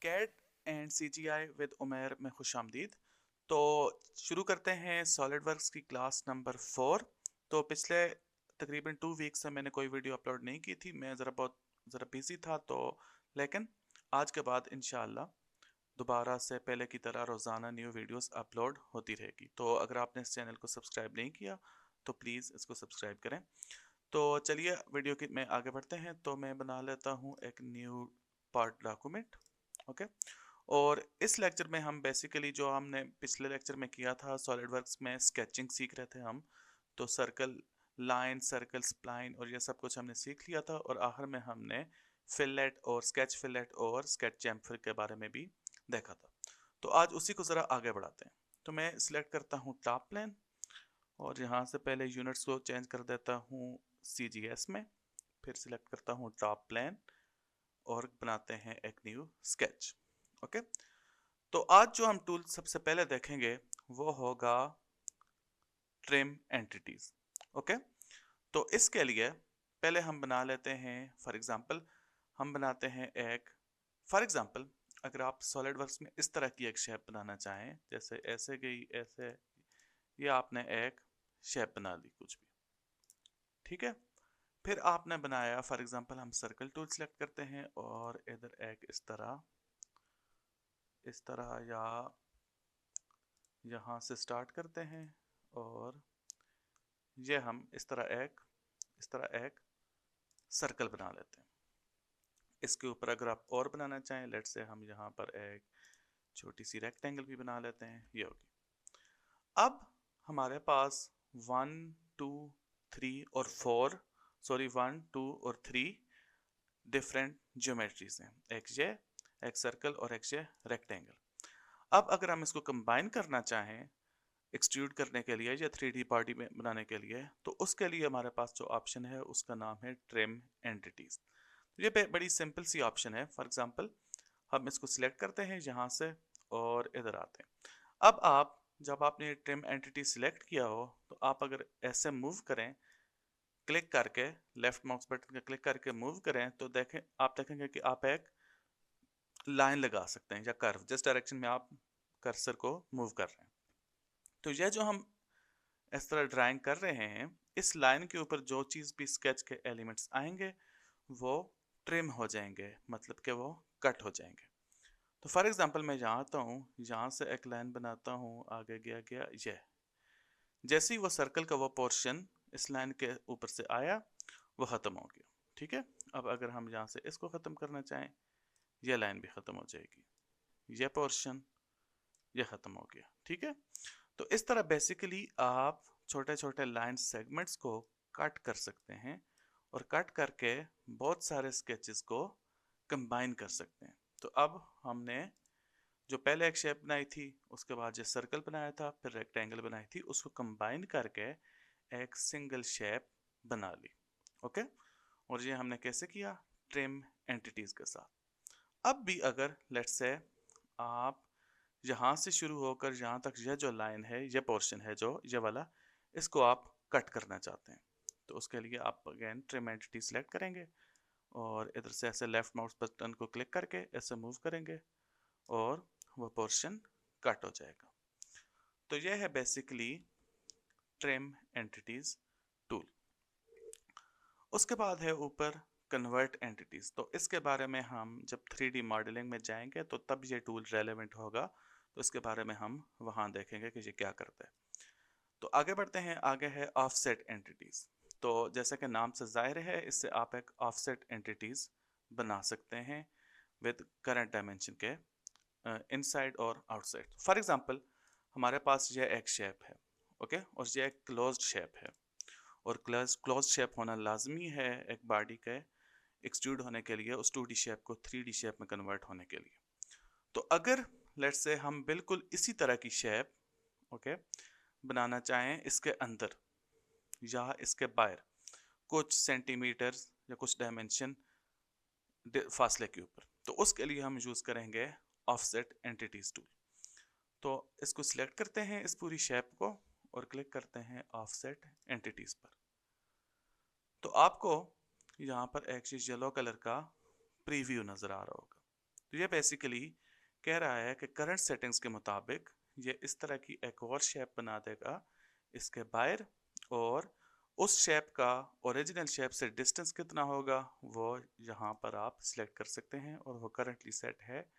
Cat and CGI with उमेर में खुश आमदीद। तो शुरू करते हैं सॉलिड वर्क्स की क्लास नंबर 4। तो पिछले तकरीबन 2 वीक से मैंने कोई वीडियो अपलोड नहीं की थी, मैं ज़रा बिजी था। तो लेकिन आज के बाद इंशाल्लाह दोबारा से पहले की तरह रोज़ाना न्यू वीडियोस अपलोड होती रहेगी। तो अगर आपने इस चैनल को सब्सक्राइब नहीं किया तो प्लीज़ इसको सब्सक्राइब करें। तो चलिए वीडियो की में आगे बढ़ते हैं। तो मैं बना लेता हूँ एक न्यू पार्ट डॉक्यूमेंट। ओके। और इस लेक्चर में हम बेसिकली जो हमने पिछले लेक्चर में किया था, सॉलिडवर्क्स में स्केचिंग सीख रहे थे हम। तो सर्कल, लाइन, सर्कल, स्प्लाइन और ये सब कुछ हमने सीख लिया था। और आखिर में हमने फिलेट और स्केच चैम्फर के बारे में भी देखा था। तो आज उसी को ज़रा आगे बढ़ाते हैं। तो मैं सिलेक्ट करता हूँ टॉप प्लेन और यहाँ से पहले यूनिट्स को चेंज कर देता हूँ CGS में। फिर सिलेक्ट करता हूँ टॉप प्लेन और बनाते हैं एक न्यू स्केच। ओके। तो आज जो हम टूल सबसे पहले देखेंगे वो होगा ट्रिम एंटिटीज। ओके। तो इसके लिए पहले हम बना लेते हैं, फॉर एग्जांपल हम बनाते हैं एक, फॉर एग्जांपल अगर आप सॉलिड वर्क्स में इस तरह की एक शेप बनाना चाहें, जैसे ऐसे गई ऐसे, ये आपने एक शेप बना ली कुछ भी, ठीक है। फिर आपने बनाया, फॉर एग्जांपल हम सर्कल टूल सेलेक्ट करते हैं और इधर एक इस तरह या यहाँ से स्टार्ट करते हैं और ये हम इस तरह एक सर्कल बना लेते हैं। इसके ऊपर अगर आप और बनाना चाहें, लेट से हम यहाँ पर एक छोटी सी रेक्टेंगल भी बना लेते हैं, ये होगी। अब हमारे पास 1 2 3 डिफरेंट ज्योमेट्रीज हैं, एक सर्कल और एक ये रेक्टेंगल। अब अगर हम इसको कंबाइन करना चाहें एक्सट्रूड करने के लिए या 3D बॉडी में बनाने के लिए, तो उसके लिए हमारे पास जो ऑप्शन है उसका नाम है ट्रिम एंटिटीज। ये बड़ी सिंपल सी ऑप्शन है। फॉर एग्जांपल हम इसको सिलेक्ट करते हैं यहाँ से और इधर आते हैं। अब आप जब आपने ट्रिम एंटिटी सिलेक्ट किया हो तो आप अगर ऐसे मूव करें, क्लिक करके लेफ्ट माउस बटन का क्लिक करके मूव करें, तो आप देखेंगे कि आप एक लाइन लगा सकते हैं या कर्व, जिस डायरेक्शन में आप कर्सर को मूव कर रहे हैं। तो यह जो हम इस तरह ड्राइंग कर रहे हैं, इस लाइन के ऊपर जो चीज़ भी स्केच के एलिमेंट्स आएंगे वो ट्रिम हो जाएंगे, मतलब कि वो कट हो जाएंगे। तो फॉर एग्जांपल मैं यहाँ आता हूँ, यहाँ से एक लाइन बनाता हूँ, आगे गया गया ये, जैसे ही वो सर्कल का वो पोर्शन इस लाइन के ऊपर से आया वो ख़त्म हो गया, ठीक है। अब अगर हम यहाँ से इसको ख़त्म करना चाहें, ये लाइन भी ख़त्म हो जाएगी, ये पोर्शन ये ख़त्म हो गया, ठीक है। तो इस तरह बेसिकली आप छोटे छोटे लाइन सेगमेंट्स को कट कर सकते हैं और कट करके बहुत सारे स्केचेस को कंबाइन कर सकते हैं। तो अब हमने जो पहले एक शेप बनाई थी, उसके बाद जो सर्कल बनाया था, फिर रेक्टेंगल बनाई थी, उसको कंबाइन करके एक सिंगल शेप बना ली। ओके। और ये हमने कैसे किया? ट्रिम एंटिटीज के साथ। अब भी अगर लेट्स से आप यहाँ से शुरू होकर यहाँ तक यह जो लाइन है, यह पोर्शन है जो ये वाला, इसको आप कट करना चाहते हैं, तो उसके लिए आप अगेन ट्रिम एंटिटी सेलेक्ट करेंगे और इधर से ऐसे लेफ्ट माउस बटन को क्लिक करके ऐसे मूव करेंगे और वो पोर्शन कट हो जाएगा। तो यह है बेसिकली ट्रिम एंटिटीज टूल। उसके बाद है ऊपर कन्वर्ट एंटिटीज। तो इसके बारे में हम जब 3D मॉडलिंग में जाएंगे तो तब ये टूल रेलेवेंट होगा, तो इसके बारे में हम वहाँ देखेंगे कि ये क्या करता है। तो आगे बढ़ते हैं। आगे है ऑफसेट एंटिटीज। तो जैसे कि नाम से जाहिर है, इससे आप एक ऑफसेट एंटिटीज बना सकते हैं विद करंट डायमेंशन के इनसाइड और आउटसाइड। फॉर एग्जांपल हमारे पास यह एक शेप है, ओके, और यह एक क्लोज्ड शेप है, और क्लोज शेप होना लाजमी है एक बॉडी के एक्सट्रूड होने के लिए, उस 2D शेप को 3D शेप में कन्वर्ट होने के लिए। तो अगर लेट्स से हम बिल्कुल इसी तरह की शेप, ओके, बनाना चाहें इसके अंदर या इसके बाहर कुछ सेंटीमीटर या कुछ डायमेंशन फासले के ऊपर, तो उसके लिए हम यूज़ करेंगे ऑफसेट एंटिटीज टूल। तो इसको सिलेक्ट करते हैं इस पूरी शेप को और क्लिक करते हैं ऑफसेट एंटिटीज पर। तो आपको यहाँ पर एक चीज येलो कलर का प्रीव्यू नजर आ रहा होगा, तो ये बेसिकली कह रहा है कि करंट सेटिंग्स के मुताबिक ये इस तरह की एक और शेप बना देगा इसके बाहर, और उस शेप का ओरिजिनल शेप से डिस्टेंस कितना होगा वो यहाँ पर आप सिलेक्ट कर सकते हैं, और वो करंटली सेट है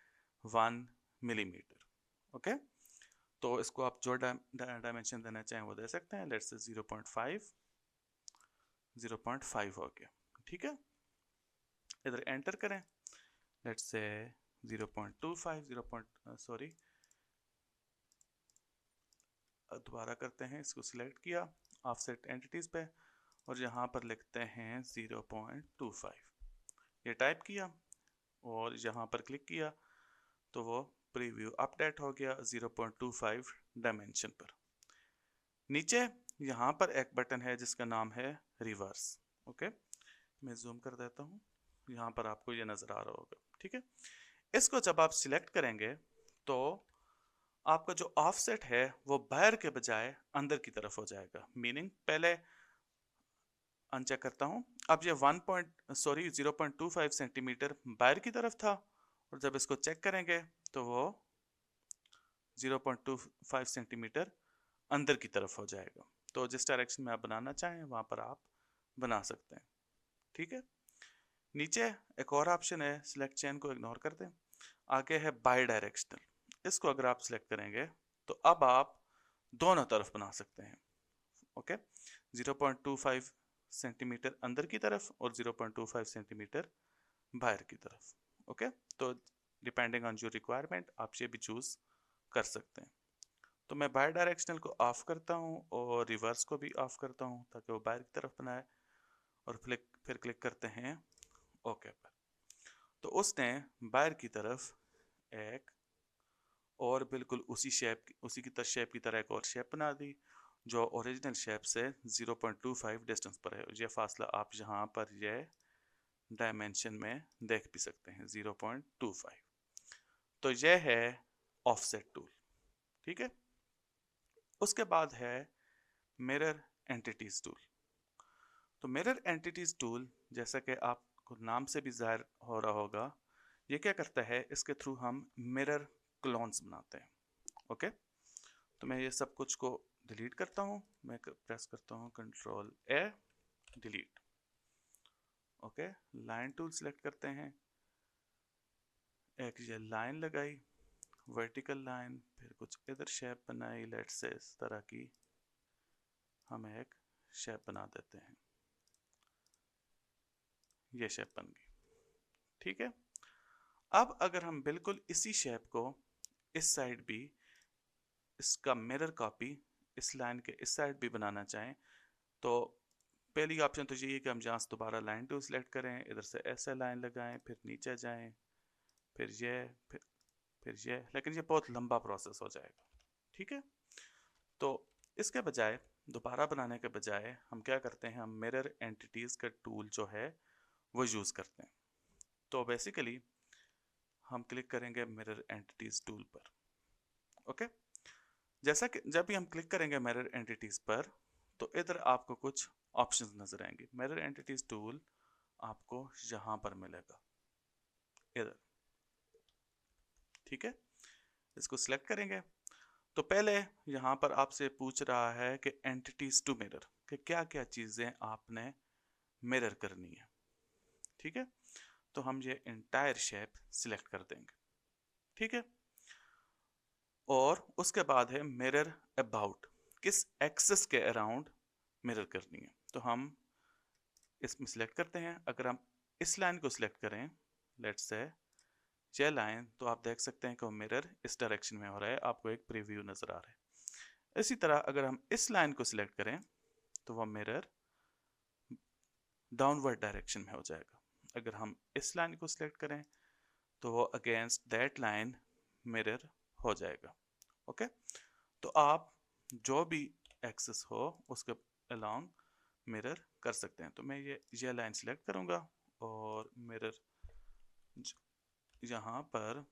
1 मिलीमीटर। ओके, तो इसको आप जो डायमेंशन देना चाहें वो दे सकते हैं। लेट्स से 0.5 हो गया। ठीक है, इधर एंटर करें। लेट्स से 0.25 सॉरी दोबारा करते हैं, इसको सिलेक्ट किया ऑफसेट एंटिटीज पे, और यहाँ पर लिखते हैं 0.25। ये टाइप किया और यहाँ पर क्लिक किया तो वो प्रीव्यू अपडेट हो गया 0.25 डायमेंशन पर। नीचे यहाँ पर एक बटन है जिसका नाम है रिवर्स। ओके, मैं जूम कर देता हूँ, यहाँ पर आपको ये नज़र आ रहा होगा। ठीक है, इसको जब आप सिलेक्ट करेंगे तो आपका जो ऑफसेट है वो बाहर के बजाय अंदर की तरफ हो जाएगा। मीनिंग, पहले अनचेक करता हूँ, अब ये 0.25 सेंटीमीटर बाहर की तरफ था, और जब इसको चेक करेंगे तो वो 0.25 सेंटीमीटर अंदर की तरफ हो जाएगा। तो जिस डायरेक्शन में आप बनाना चाहें वहाँ पर आप बना सकते हैं। ठीक है, नीचे एक और ऑप्शन है, सिलेक्ट चेन को इग्नोर कर दें। आगे है बाई डायरेक्शनल, इसको अगर आप सिलेक्ट करेंगे तो अब आप दोनों तरफ बना सकते हैं। ओके, 0.25 सेंटीमीटर अंदर की तरफ और 0.25 सेंटीमीटर बाहर की तरफ। ओके, तो डिपेंडिंग ऑन योर रिक्वायरमेंट आप ये भी चूज कर सकते हैं। तो मैं बाई डायरेक्शनल को ऑफ करता हूँ और रिवर्स को भी ऑफ करता हूँ ताकि वो बाहर की तरफ बनाए, और फिर क्लिक करते हैं ओके पर। तो उसने बाहर की तरफ एक और बिल्कुल उसी शेप की तरह एक और शेप बना दी जो ओरिजिनल शेप से 0.25 डिस्टेंस पर है। ये फासला आप यहाँ पर ये डायमेंशन में देख भी सकते हैं, 0.25। तो ये है ऑफसेट टूल। ठीक है, उसके बाद है मिरर एंटिटीज टूल। तो मिरर एंटिटीज टूल, जैसा कि आपको नाम से भी जाहिर हो रहा होगा, ये क्या करता है, इसके थ्रू हम मिरर क्लोन्स बनाते हैं। ओके, तो मैं ये सब कुछ को डिलीट करता हूँ। मैं प्रेस करता हूँ Ctrl+A, delete. Okay, line tool select करते हैं, एक ये लाइन लगाई, वर्टिकल लाइन, फिर कुछ इधर शेप बनाई। लेट्स से इस तरह की हम एक शेप बना देते हैं, ये शेप बन गई। ठीक है, अब अगर हम बिल्कुल इसी शेप को इस साइड भी, इसका मिरर कॉपी इस लाइन के इस साइड भी बनाना चाहें, तो पहली ऑप्शन तो यही है कि हम जहाँ से दोबारा लाइन टूल सेलेक्ट करें, इधर से ऐसे लाइन लगाएं, फिर नीचे जाएं, फिर ये फिर ये, लेकिन ये बहुत लंबा प्रोसेस हो जाएगा। ठीक है, तो इसके बजाय, दोबारा बनाने के बजाय हम क्या करते हैं, हम मिरर एंटिटीज़ का टूल जो है वो यूज़ करते हैं। तो बेसिकली हम क्लिक करेंगे मिरर एंटिटीज़ टूल पर। ओके, जैसा कि जब भी हम क्लिक करेंगे मिरर एंटिटीज़ पर तो इधर आपको कुछ ऑप्शंस नजर आएंगे। मिरर एंटिटीज़ टूल आपको यहाँ पर मिलेगा, इधर। ठीक है, इसको सिलेक्ट करेंगे तो पहले यहाँ पर आपसे पूछ रहा है कि एंटिटीज टू मिरर, कि क्या क्या चीज़ें आपने मिरर करनी है। ठीक है, तो हम ये इंटायर शेप सिलेक्ट कर देंगे। ठीक है, और उसके बाद है मिरर अबाउट, किस एक्सेस के अराउंड मिरर करनी है। तो हम इसमें सिलेक्ट करते हैं। अगर हम इस लाइन को सिलेक्ट करें, लेट्स से ये लाइन, तो आप देख सकते हैं कि वो मिरर इस डायरेक्शन में हो रहा है, आपको एक प्रीव्यू नजर आ रहा है। इसी तरह अगर हम इस लाइन को सिलेक्ट करें तो वह मिरर डाउनवर्ड डायरेक्शन में हो जाएगा। अगर हम इस लाइन को सिलेक्ट करें तो वो अगेंस्ट दैट लाइन मिरर हो जाएगा। ओके, तो आप जो भी एक्सेस हो उसके अलोंग मिरर कर सकते हैं। तो मैं ये लाइन सिलेक्ट करूंगा और मिरर यहाँ पर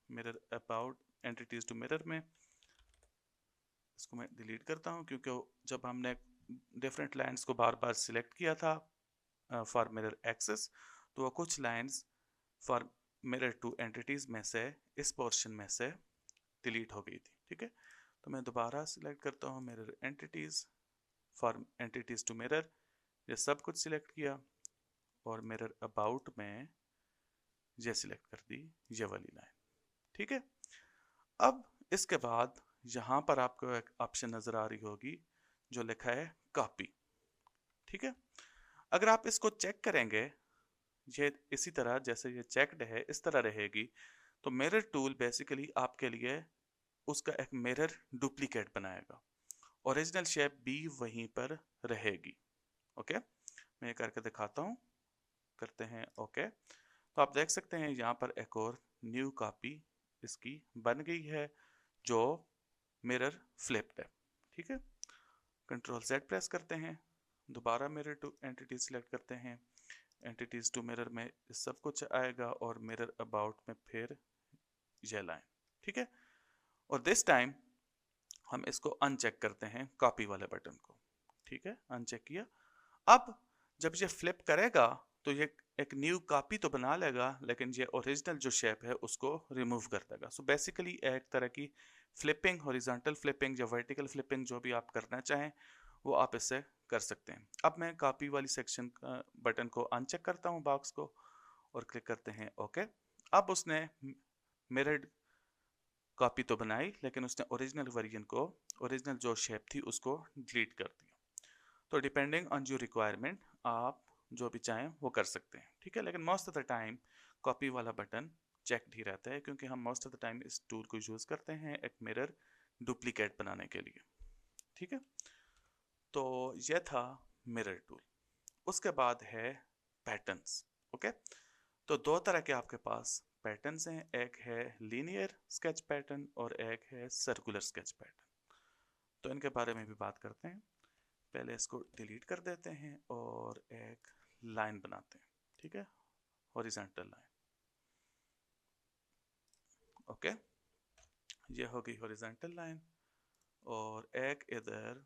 mirror about entities to mirror में इसको मैं डिलीट करता हूँ, क्योंकि जब हमने डिफरेंट लाइंस को बार बार सिलेक्ट किया था फॉर मिरर एक्सेस, तो वो कुछ lines for mirror two entities में से इस पोर्शन में से डिलीट हो गई थी, ठीक है। तो मैं दोबारा सिलेक्ट करता हूँ mirror entities, for entities to mirror, ये सब कुछ सिलेक्ट किया, और मिरर अबाउट में ये सिलेक्ट कर दी ये वाली लाइन, ठीक है। अब इसके बाद यहाँ पर आपको एक ऑप्शन नजर आ रही होगी जो लिखा है कॉपी, ठीक है। अगर आप इसको चेक करेंगे, ये इसी तरह जैसे ये चेक्ड है इस तरह रहेगी, तो मिरर टूल बेसिकली आपके लिए उसका एक मिरर डुप्लीकेट बनाएगा, ओरिजिनल शेप भी वहीं पर रहेगी। ओके, मैं करके दिखाता हूँ, करते हैं ओके। तो आप देख सकते हैं यहाँ पर एक और न्यू कॉपी इसकी बन गई है जो मिरर फ्लिप्ड है, ठीक है। कंट्रोल Z प्रेस करते हैं, दोबारा मिरर टू एंटिटी सिलेक्ट करते हैं, एंटिटीज टू मिरर में सब कुछ आएगा, और मिरर अबाउट में फिर ये लाइन, ठीक है। और दिस टाइम हम इसको अनचेक करते हैं कॉपी वाले बटन को, ठीक है, अनचेक किया। अब जब ये फ्लिप करेगा तो ये एक न्यू कॉपी तो बना लेगा, लेकिन ये ओरिजिनल जो शेप है उसको रिमूव कर देगा। सो बेसिकली एक तरह की फ्लिपिंग, हॉरिजॉन्टल फ्लिपिंग या वर्टिकल फ्लिपिंग जो भी आप करना चाहें वो आप इससे कर सकते हैं। अब मैं कॉपी वाली सेक्शन बटन को अनचेक करता हूँ बॉक्स को, और क्लिक करते हैं ओके। अब उसने मिरर्ड कॉपी तो बनाई, लेकिन उसने ओरिजिनल वर्जन को, ओरिजिनल जो शेप थी उसको डिलीट कर दिया। तो डिपेंडिंग ऑन योर रिक्वायरमेंट आप जो भी चाहें वो कर सकते हैं, ठीक है। लेकिन most of the time copy वाला बटन चेक ही रहता है, क्योंकि हम मोस्ट ऑफ द टाइम इस टूल को यूज़ करते हैं एक मिरर डुप्लीकेट बनाने के लिए, ठीक है। तो यह था मिरर टूल। उसके बाद है पैटर्न्स, ओके। तो दो तरह के आपके पास पैटर्न्स हैं, एक है लीनियर स्केच पैटर्न और एक है सर्कुलर स्केच पैटर्न। तो इनके बारे में भी बात करते हैं। पहले इसको डिलीट कर देते हैं और एक लाइन बनाते हैं, ठीक है, हॉरिजॉन्टल लाइन, ओके। ये होगी हॉरिजॉन्टल लाइन, और एक इधर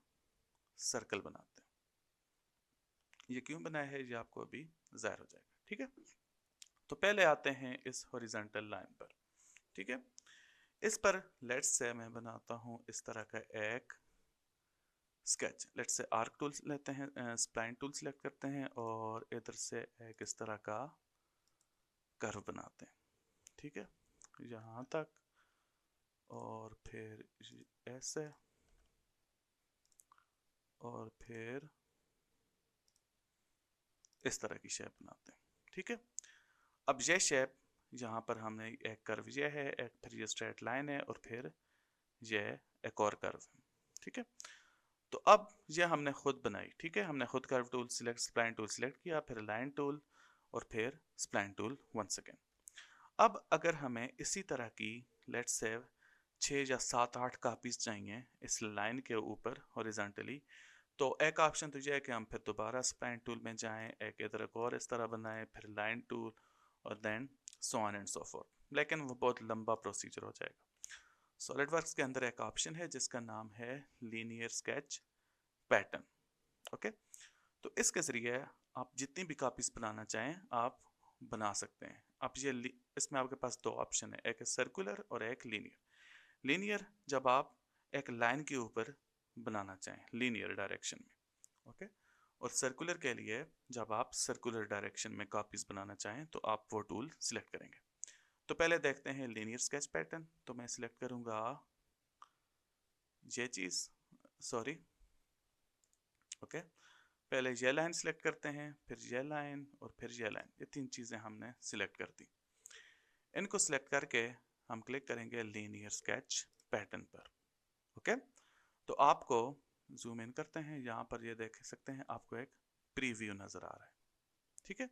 सर्कल बनाते हैं। ये क्यों बनाया है ये आपको अभी जाहिर हो जाएगा, ठीक है। तो पहले आते हैं इस हॉरिजॉन्टल लाइन पर, ठीक है। इस पर लेट्स से मैं बनाता हूं इस तरह का एक sketch. Let's say arc tool लेते हैं, स्प्लाइन टूल सेलेक्ट करते हैं, और इधर से एक इस तरह का कर्व बनाते हैं, ठीक है, यहाँ तक, और फिर ऐसे, और फिर इस तरह की शेप बनाते हैं, ठीक है। अब ये शेप यहाँ पर हमने एक कर्व ये है, एक फिर ये स्ट्रेट लाइन है, और फिर ये एक और कर्व है, ठीक है। तो अब ये हमने खुद बनाई, ठीक है, हमने खुद curve tool select, spline tool select किया, फिर लाइन टूल, और फिर स्प्लाइन टूल वंस अगेन। अब अगर हमें इसी तरह की लेट्स से 6 या 7-8 कापीज चाहिए इस लाइन के ऊपर हॉरिजॉन्टली, तो एक ऑप्शन तो यह है कि हम फिर दोबारा स्प्लाइन टूल में जाएं, एक इधर एक और इस तरह बनाएं, फिर लाइन टूल, और then so on and so forth, लेकिन वो बहुत लंबा प्रोसीजर हो जाएगा। सॉलिडवर्क्स के अंदर एक ऑप्शन है जिसका नाम है लीनियर स्केच पैटर्न, ओके। तो इसके जरिए आप जितनी भी कॉपीज बनाना चाहें आप बना सकते हैं। आप ये इसमें आपके पास दो ऑप्शन है, एक है सर्कुलर और एक लीनियर। लीनियर जब आप एक लाइन के ऊपर बनाना चाहें लीनियर डायरेक्शन में, ओके। और सर्कुलर के लिए जब आप सर्कुलर डायरेक्शन में कॉपीज बनाना चाहें तो आप वो टूल सिलेक्ट करेंगे। तो पहले देखते हैं लीनियर स्केच पैटर्न। तो मैं सिलेक्ट करूंगा ये चीज, सॉरी, ओके। पहले ये लाइन सिलेक्ट करते हैं, फिर ये लाइन, और फिर ये लाइन, ये तीन चीजें हमने सिलेक्ट कर दी। इनको सिलेक्ट करके हम क्लिक करेंगे लीनियर स्केच पैटर्न पर, ओके। तो आपको जूम इन करते हैं, यहाँ पर ये देख सकते हैं आपको एक प्रीव्यू नजर आ रहा है, ठीक है।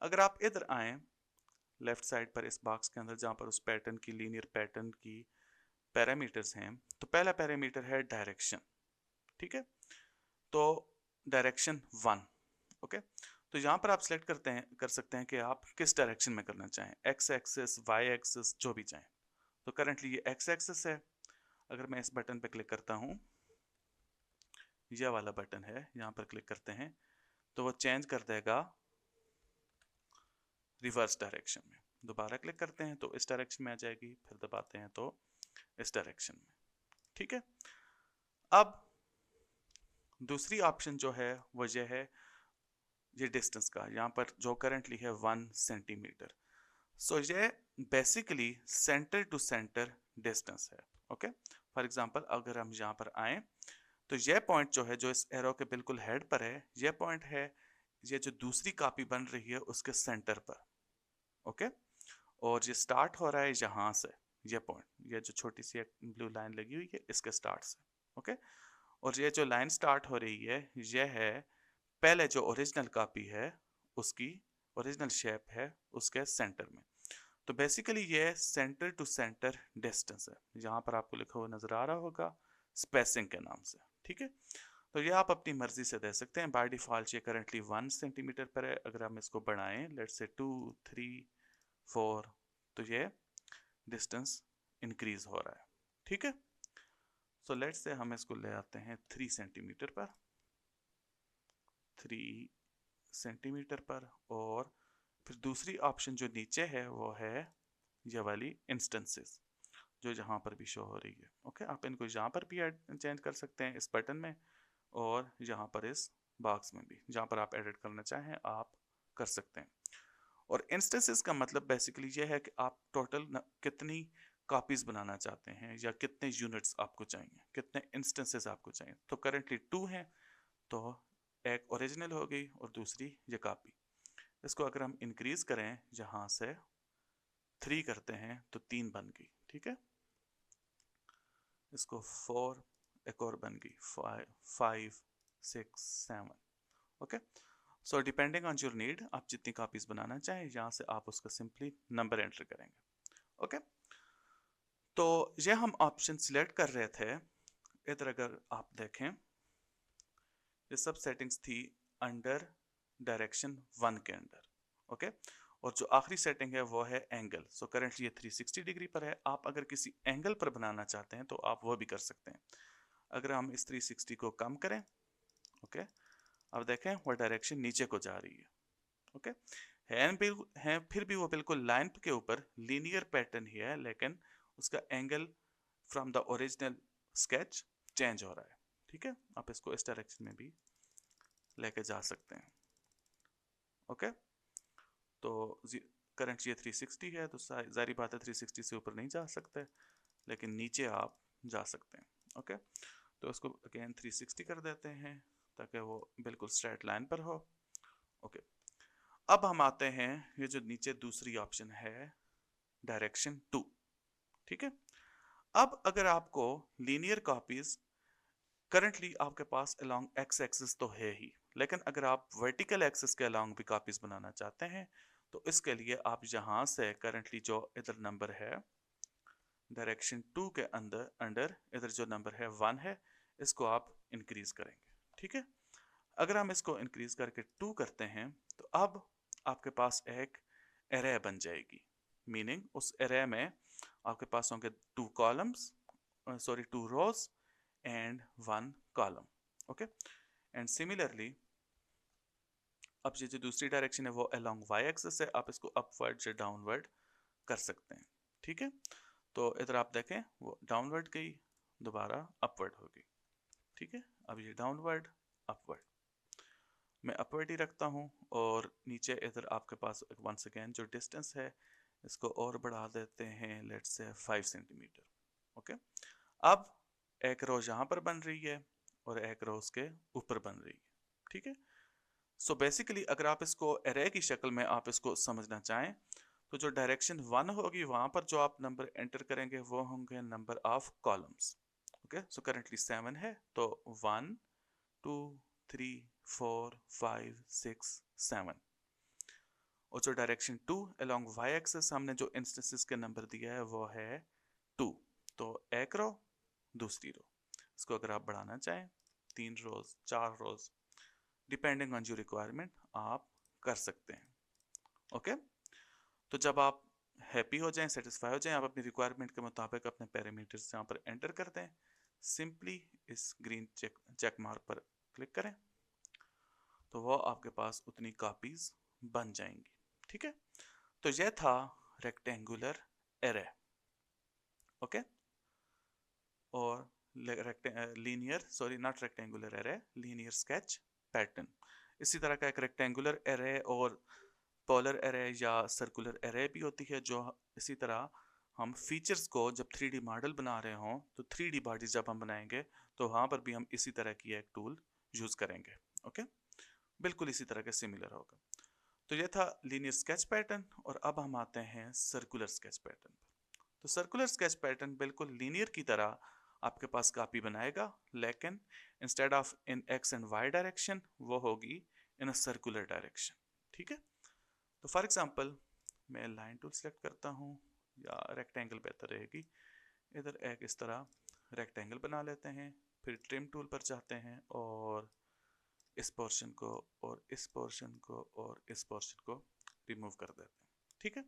अगर आप इधर आए लेफ्ट साइड पर इस बॉक्स के अंदर जहाँ पर उस पैटर्न की, लीनियर पैटर्न की पैरामीटर्स हैं, तो पहला पैरामीटर है डायरेक्शन, ठीक है। तो डायरेक्शन 1, ओके। तो यहाँ पर आप सिलेक्ट कर सकते हैं कि आप किस डायरेक्शन में करना चाहें, एक्स एक्सिस, वाई एक्सिस, जो भी चाहें। तो करंटली ये एक्स एक्सिस है। अगर मैं इस बटन पर क्लिक करता हूँ, यह वाला बटन है, यहाँ पर क्लिक करते हैं तो वो चेंज कर देगा रिवर्स डायरेक्शन में। दोबारा क्लिक करते हैं तो इस डायरेक्शन में आ जाएगी, फिर दबाते हैं तो इस डायरेक्शन में। ठीक है, अब दूसरी ऑप्शन जो है वो ये है, ये डिस्टेंस का, यहाँ पर जो करंटली है 1 सेंटीमीटर। सो ये basically centre to centre distance है। ओके, फॉर एग्जांपल अगर हम यहाँ पर आए तो ये पॉइंट जो है, जो इस एरो के बिल्कुल हेड पर है, ये पॉइंट है ये जो दूसरी कॉपी बन रही है उसके सेंटर पर। ओके, और ये स्टार्ट हो रहा है यहाँ से, ये पॉइंट, ये जो छोटी सी एक ब्लू लाइन लगी हुई है इसके स्टार्ट से। ओके, और ये जो लाइन स्टार्ट हो रही है ये है पहले जो ओरिजिनल कॉपी है उसकी ओरिजिनल शेप है उसके सेंटर में। तो बेसिकली ये सेंटर टू सेंटर डिस्टेंस है, यहाँ पर आपको लिखा हुआ नजर आ रहा होगा स्पेसिंग के नाम से। ठीक है, तो ये आप अपनी मर्जी से दे सकते हैं। बाय डिफॉल्ट ये करंटली 1 सेंटीमीटर पर है। अगर हम इसको बढ़ाएं लेट्स से 2, 3, 4, तो ये डिस्टेंस इंक्रीज हो रहा है। ठीक है, सो लेट्स से हम इसको ले आते हैं 3 सेंटीमीटर पर, 3 सेंटीमीटर पर। और फिर दूसरी ऑप्शन जो नीचे है वो है ये वाली इंस्टेंसेस, जो यहाँ पर भी शो हो रही है। ओके, आप इनको यहाँ पर भी चेंज कर सकते हैं इस बटन में, और यहाँ पर इस बॉक्स में भी, जहाँ पर आप एडिट करना चाहें आप कर सकते हैं। और इंस्टेंसेस का मतलब बेसिकली ये है कि आप टोटल कितनी कॉपीज बनाना चाहते हैं या कितने यूनिट्स आपको चाहिए, कितने इंस्टेंसेस आपको चाहिए। तो करेंटली 2 हैं, तो एक ओरिजिनल हो गई और दूसरी ये कॉपी। इसको अगर हम इंक्रीज करें यहाँ से 3 करते हैं तो 3 बन गई। ठीक है, इसको 4, एक और बन गई 5, 6, 7। Okay, so depending on your need आप जितनी कॉपीज बनाना चाहें यहाँ से आप उसका सिंपली नंबर एंटर करेंगे। ओके, तो ये हम ऑप्शन सिलेक्ट कर रहे थे। इधर अगर आप देखें ये सब सेटिंग्स थी अंडर डायरेक्शन 1 के अंदर। ओके, और जो आखिरी सेटिंग है वो है एंगल। सो करंटली ये 360 डिग्री पर है। आप अगर किसी एंगल पर बनाना चाहते हैं तो आप वो भी कर सकते हैं। अगर हम इस 360 को कम करें, ओके, अब देखें वो डायरेक्शन नीचे को जा रही है। ओके, है फिर भी वो बिल्कुल लाइन के ऊपर लीनियर पैटर्न ही है, लेकिन उसका angle from the original sketch change हो रहा है। ठीक है, आप इसको इस डायरेक्शन में भी लेके जा सकते हैं। ओके, तो करंट ये 360 है तो जारी बात है 360 से ऊपर नहीं जा सकते, लेकिन नीचे आप जा सकते हैं। ओके, तो उसको अगेन 360 कर देते हैं ताकि वो बिल्कुल स्ट्रेट लाइन पर हो। ओके, अब हम आते हैं ये जो नीचे दूसरी ऑप्शन है डायरेक्शन 2। ठीक है, अब अगर आपको लीनियर कॉपीज करंटली आपके पास अलोंग एक्स एक्सिस तो है ही, लेकिन अगर आप वर्टिकल एक्सिस के अलोंग भी कॉपीज बनाना चाहते हैं तो इसके लिए आप यहाँ से करंटली जो इधर नंबर है डायरेक्शन 2 के अंडर इधर जो नंबर है 1 है, इसको आप इंक्रीज करेंगे। ठीक है, अगर हम इसको इंक्रीज करके 2 करते हैं तो अब आपके पास एक एरे बन जाएगी। मीनिंग उस एरे में आपके पास होंगे 2 columns, sorry 2 rows and 1 column. Okay, and similarly अब ये जो दूसरी डायरेक्शन है वो अलोंग वाई एक्सिस है, आप इसको अपवर्ड या डाउनवर्ड कर सकते हैं। ठीक है, तो इधर आप देखें वो डाउनवर्ड गई, दोबारा अपवर्ड हो गई। ठीक है, अब ये डाउनवर्ड अपवर्ड, मैं अपवर्ड ही रखता हूँ। और नीचे इधर आपके पास वंस अगेन जो डिस्टेंस है इसको और बढ़ा देते हैं लेट्स से 5 सेंटीमीटर। ओके, अब एक रो यहाँ पर बन रही है और एक रो उसके ऊपर बन रही है। ठीक है, सो बेसिकली अगर आप इसको एरे की शक्ल में आप इसको समझना चाहें तो जो डायरेक्शन 1 होगी वहां पर जो आप नंबर एंटर करेंगे वो होंगे number of columns. Okay, so currently 7 है तो 1, 2, 3, 4, 5, 6, 7। और जो डायरेक्शन 2 अलोंग वाई एक्सिस हमने जो इंस्टेंसेस के नंबर दिया है वो है 2। तो एक रो दूसरी रो, इसको अगर आप बढ़ाना चाहें 3 रोज 4 रोज डिपेंडिंग ऑन योर रिक्वायरमेंट आप कर सकते हैं। ओके, तो जब आप हैप्पी हो जाएं, सेटिस्फाई हो जाएं, आप अपनी रिक्वायरमेंट के मुताबिक अपने पैरामीटर्स यहाँ पर एंटर कर दें। सिंपली इस ग्रीन चेक मार्क पर क्लिक करें तो वो आपके पास उतनी कॉपीज बन जाएंगी। ठीक है, तो यह था रेक्टेंगुलर एरे, ओके, और not rectangular array, linear sketch pattern. इसी तरह का एक रेक्टेंगुलर एरे और पोलर एरे या सर्कुलर एरे भी होती है, जो इसी तरह हम फीचर्स को जब 3D मॉडल बना रहे हों तो 3D बॉडी जब हम बनाएंगे तो वहाँ पर भी हम इसी तरह की एक टूल यूज़ करेंगे, ओके, बिल्कुल इसी तरह के सिमिलर होगा। तो ये था लीनियर स्केच पैटर्न, और अब हम आते हैं सर्कुलर स्केच पैटर्न पर। तो सर्कुलर स्केच पैटर्न बिल्कुल लीनियर की तरह आपके पास कॉपी बनाएगा, लेकिन instead of in X and Y direction वो होगी इन अ सर्कुलर डायरेक्शन, ठीक है। तो फॉर एग्जांपल मैं लाइन टूल सेलेक्ट करता हूँ, या रेक्टेंगल बेहतर रहेगी, इधर एक इस तरह रेक्टेंगल बना लेते हैं, फिर ट्रिम टूल पर जाते हैं और इस पोर्शन को और इस पोर्शन को और इस पोर्शन को रिमूव कर देते हैं, ठीक है।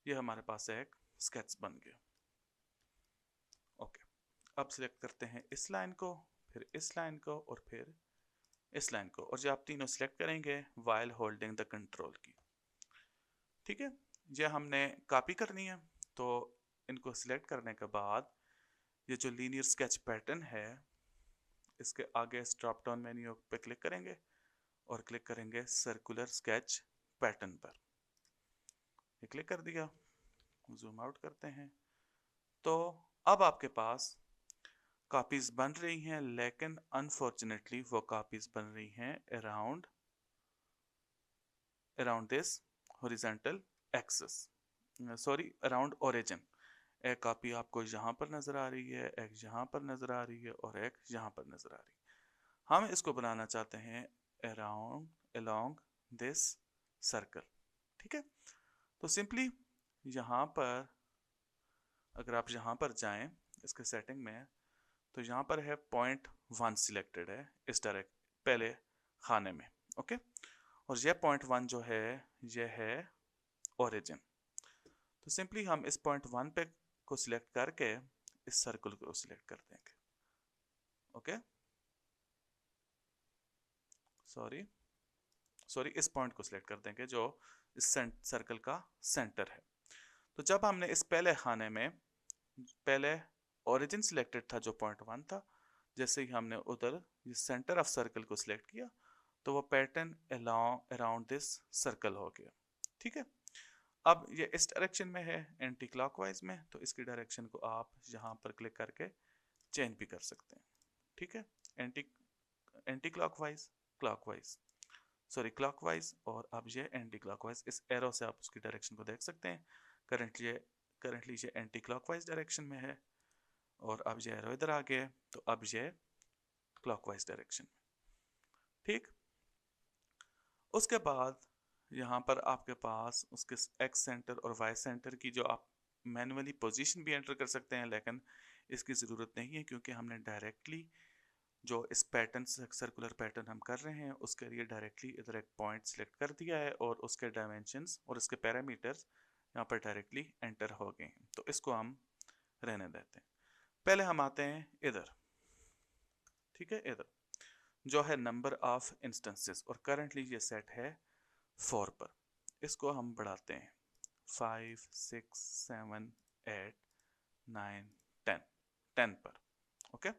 ये हमारे पास एक स्केच बन गया, ओके। अब सिलेक्ट करते हैं इस लाइन को, फिर इस लाइन को और फिर इस लाइन को, और जो आप तीनों सिलेक्ट करेंगे वाइल होल्डिंग द कंट्रोल की, ठीक है। ये हमने कॉपी करनी है, तो इनको सिलेक्ट करने के बाद ये जो लीनियर स्केच पैटर्न है इसके आगे इस ड्रॉप डाउन मेन्यू पे क्लिक करेंगे और क्लिक करेंगे सर्कुलर स्केच पैटर्न पर। ये क्लिक कर दिया, जूम आउट करते हैं, तो अब आपके पास कॉपीज बन रही हैं, लेकिन अनफॉर्चुनेटली वो कॉपीज बन रही हैं around this horizontal axis, sorry around origin. एक कॉपी आपको यहाँ पर नजर आ रही है, एक यहाँ पर नजर आ रही है और एक यहाँ पर नजर आ रही है। हम इसको बनाना चाहते हैं अराउंड अलोंग दिस सर्कल, ठीक है। तो सिंपली यहाँ पर अगर आप यहाँ पर जाएं इसके सेटिंग में, तो यहाँ पर है .1 सिलेक्टेड है इस डायरेक्ट पहले खाने में, ओके, और यह .1 जो है यह है ओरिजिन। तो सिंपली हम इस .1 पे को सिलेक्ट करके इस सर्कल को सिलेक्ट कर देंगे, ओके, सॉरी इस पॉइंट को सिलेक्ट कर देंगे जो इस सर्कल का सेंटर है। तो जब हमने इस पहले खाने में पहले ओरिजिन सिलेक्टेड था जो .1 था, जैसे ही हमने उधर सेंटर ऑफ सर्कल को सिलेक्ट किया तो वो पैटर्न अराउंड दिस सर्कल हो गया, ठीक है। अब ये इस डायरेक्शन में है एंटी क्लॉकवाइज में, तो इसकी डायरेक्शन को आप यहाँ पर क्लिक करके चेंज भी कर सकते हैं, ठीक है। Anti clockwise, clockwise, sorry clockwise, और अब ये एंटी क्लॉकवाइज, इस एरो से आप उसकी डायरेक्शन को देख सकते हैं। करंटली ये एंटी क्लॉकवाइज डायरेक्शन में है, और अब ये एरो इधर आ गया, तो अब ये क्लॉकवाइज डायरेक्शन में, ठीक। उसके बाद यहाँ पर आपके पास उसके एक्स सेंटर और वाई सेंटर की जो आप मैन्युअली पोजीशन भी एंटर कर सकते हैं, लेकिन इसकी ज़रूरत नहीं है क्योंकि हमने डायरेक्टली जो इस पैटर्न सर्कुलर पैटर्न हम कर रहे हैं उसके लिए डायरेक्टली इधर एक पॉइंट सिलेक्ट कर दिया है और उसके डायमेंशंस और उसके पैरामीटर्स यहाँ पर डायरेक्टली एंटर हो गए हैं, तो इसको हम रहने देते हैं। पहले हम आते हैं इधर, ठीक है, इधर जो है नंबर ऑफ इंस्टेंसेस, और करंटली ये सेट है 4 पर। इसको हम बढ़ाते हैं 5 6 7 8 9 10 पर, ओके।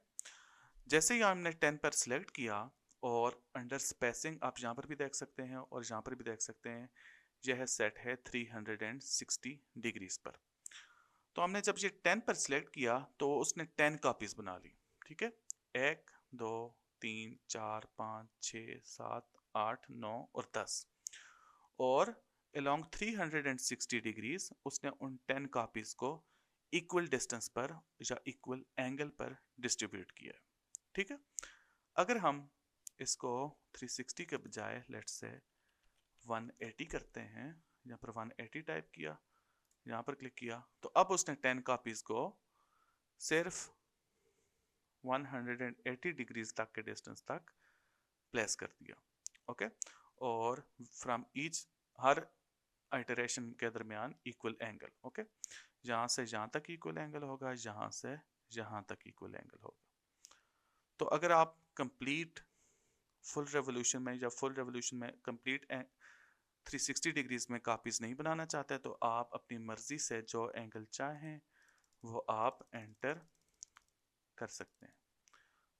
जैसे ही हमने 10 पर सिलेक्ट किया और अंडर स्पेसिंग आप यहाँ पर भी देख सकते हैं और यहाँ पर भी देख सकते हैं, यह सेट है 360 डिग्रीज पर। तो हमने जब ये 10 पर सिलेक्ट किया तो उसने 10 कॉपीज बना ली, ठीक है, 1 2 3 4 5 6 7 8 9 और 10, और along 360 डिग्रीज उसने उन 10 कॉपीज को इक्वल डिस्टेंस पर या इक्वल एंगल पर डिस्ट्रीब्यूट किया है, ठीक है। अगर हम इसको 360 के बजाय लेट्स से 180 करते हैं, यहाँ पर 180 टाइप किया, यहाँ पर क्लिक किया, तो अब उसने 10 कॉपीज को सिर्फ 180 डिग्रीज तक के डिस्टेंस तक प्लेस कर दिया, ओके, और फ्रॉम ईच हर आइटरेशन के दरमियान इक्वल एंगल, ओके, यहाँ से यहाँ तक इक्वल एंगल होगा, यहाँ से यहाँ तक इक्वल एंगल होगा। तो अगर आप कंप्लीट फुल रेवोल्यूशन में या फुल रेवोल्यूशन में कंप्लीट 360 डिग्रीज में कापीज नहीं बनाना चाहते तो आप अपनी मर्जी से जो एंगल चाहें वो आप एंटर कर सकते हैं।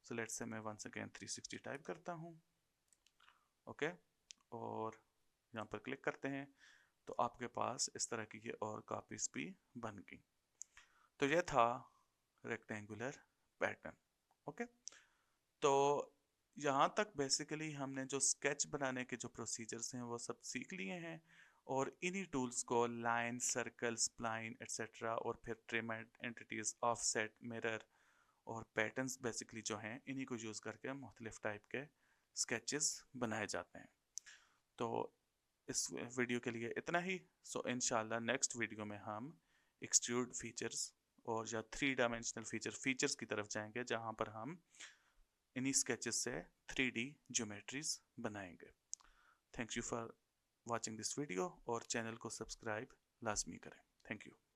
सो लेट्स से मैं वंस अगेन 360 टाइप करता हूँ, ओके, और यहाँ पर क्लिक करते हैं तो आपके पास इस तरह की ये और कापीज भी बन गई। तो ये था रेक्टेंगुलर पैटर्न, ओके। तो यहाँ तक बेसिकली हमने जो स्केच बनाने के जो प्रोसीजर्स हैं वो सब सीख लिए हैं, और इन्हीं टूल्स को लाइन, सर्कल, स्प्लाइन एट्सेट्रा, और फिर ट्रिम एंटिटीज, ऑफसेट, मिरर और पैटर्न्स बेसिकली जो हैं इन्हीं को यूज़ करके मुख्तलिफ टाइप के स्केचेस बनाए जाते हैं। तो इस वीडियो के लिए इतना ही। सो इंशाल्लाह नेक्स्ट वीडियो में हम एक्सट्रूड फीचर्स और या 3 डायमेंशनल फीचर्स की तरफ जाएंगे, जहाँ पर हम इन्हीं स्केचेस से 3D ज्योमेट्रीज बनाएंगे। Thank you for watching this video, और चैनल को सब्सक्राइब लाजमी करें। Thank you.